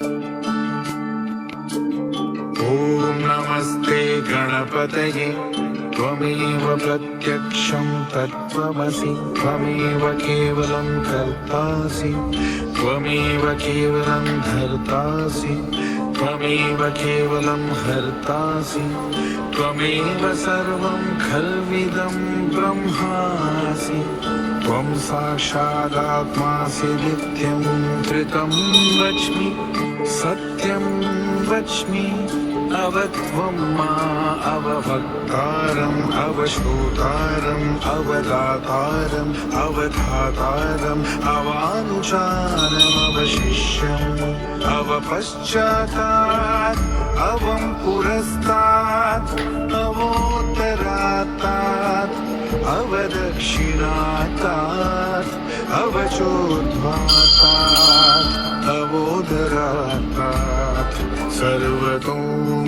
ॐ नमस्ते गणपतये त्वमेव प्रत्यक्षं तत्त्वमसि त्वमेव केवलं कर्तासि त्वमेव केवलं धर्तासि त्वमेव केवलं हर्तासि त्वमेव सर्वं खल्विदं ब्रह्मासि त्वं साक्षादात्मासि नित्यं त्रितं वच्मि सत्यं वच्मि अवत्वं मा अवभक्तारम् अवश्रोतारम् अवदातारम् अवधातारम् अवानुचारम् अवशिष्यम् अवपश्चातात् अवं पुरस्तात् अवोत्तरातात् अवदक्षिणातात् अवचोर्ध्वातात् अवोदरातात् सर्वतो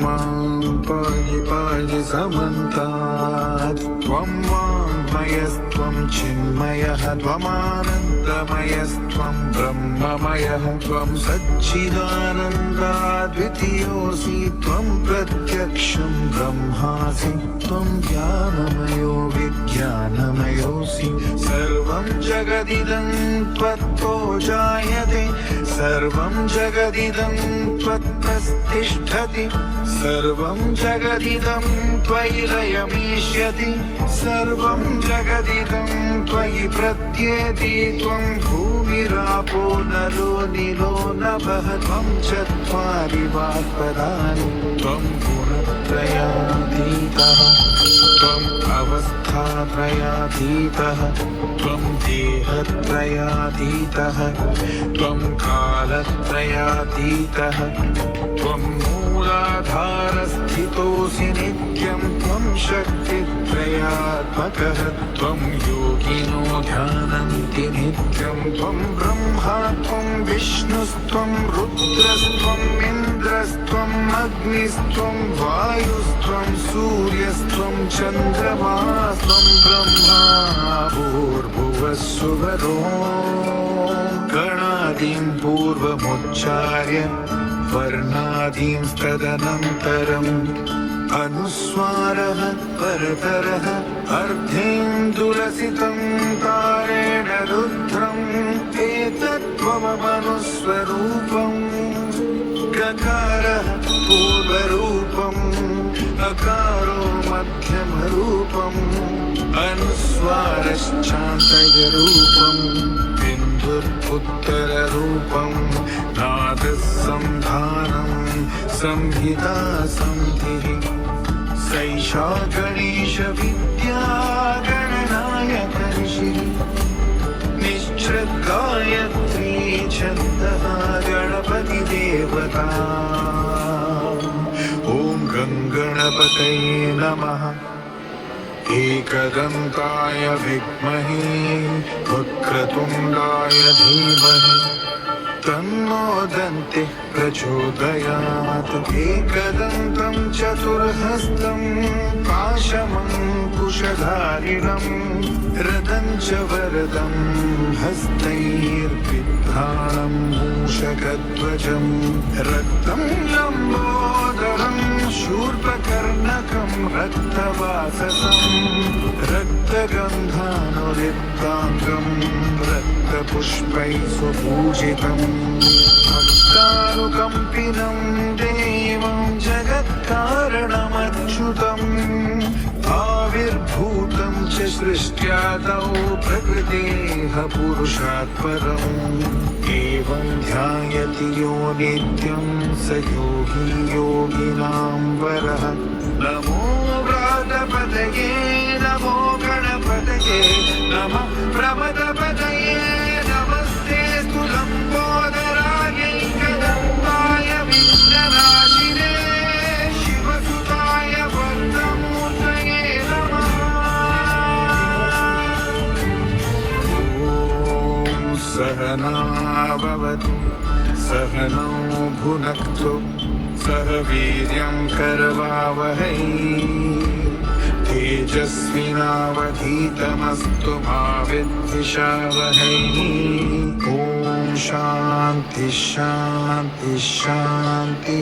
मां पाहि पाहि समन्तात् त्वं वाङ्मयस्त्वं चिन्मयः त्वमानन्दमयस्त्वं ब्रह्ममयः त्वं सच्चिदानन्दाद्वितीयोऽसि त्वं प्रत्यक्षं ब्रह्मासि त्वं ज्ञानमयो विज्ञानमयोऽसि सर्वं जगदिदं त्वत्तो जायते सर्वं जगदिदं त्वत्तस्तिष्ठति सर्वं जगदिदं त्वयि लयमीष्यति सर्वं जगदिदं त्वयि प्रत्येति त्वं भूमिरापो नलो निलो नभः त्वं चत्वारि वाक्पदानि त्वं गुणत्रयातीतः त्वम् अवस्थात्रयातीतः त्वं देहत्रयातीतः त्वं कालत्रयातीतः त्वं मूलाधारस्थितोऽसि नित्यं त्वं शक्तित्रयात्मकः त्वं योगिनो ध्यानन्ति नित्यं त्वं ब्रह्मा त्वं विष्णुस्त्वं रुद्रस्त्वम् इन्द्रस्त्वम् अग्निस्त्वं वायुस्त्वं सूर्यस्त्वं चन्द्रमास्त्वं ब्रह्मा भूर्भुवस्सुवरो गणादीं पूर्वमुच्चार्य वर्णादींस्तदनन्तरम् अनुस्वारः परतरः अर्धेन्दुरसितं तारेण रुद्रम् एतत्त्वमनुस्वरूपम् गकारः पूर्वरूपम् अकारो मध्यमरूपम् अनुस्वारश्चान्तयरूपम् बिन्दुर्पुत्तररूपम् नादः संधानं संहिता संधिः सैषा गणेशविद्या गणनायकर्षिः निश्चृद्गायत्री छन्दः गणपतिदेवता ॐ गङ्गणपतये नमः एकदन्ताय विद्महे वक्रतुण्डाय धीमहि तन्नो दन्तिः प्रचोदयात् एकदन्तं चतुर्हस्तं पाशमङ्कुशधारिणं रदं च वरदं हस्तैर्बिभ्राणं मूषकध्वजं रक्तं लम्बोदरं शूर्पकर्णकं रक्तवाससं रक्तगन्धानुलिप्ताङ्गं रक्तपुष्पैः सुपूजितम् भक्तानुकम्पिनं देवं जगत्कारणमच्युतम् आविर्भूतं च सृष्ट्यादौ प्रकृतेः पुरुषात् परम् एवं ध्यायति यो नित्यं स योगी योगिनां वरः नमो व्रातपतये नमो गणपतये नमः प्रमदपतये नमस्तेऽस्तु लम्बोदरायैकदन्ताय विघ्ननाशिने शिवसुताय वरदमूर्तये नमः ॐ सहना भवतु सहनौ भुनक्तु सह वीर्यं करवावहै तेजस्विनावधीतमस्तु मा विद्विषावहै ॐ शांति शांति शांति।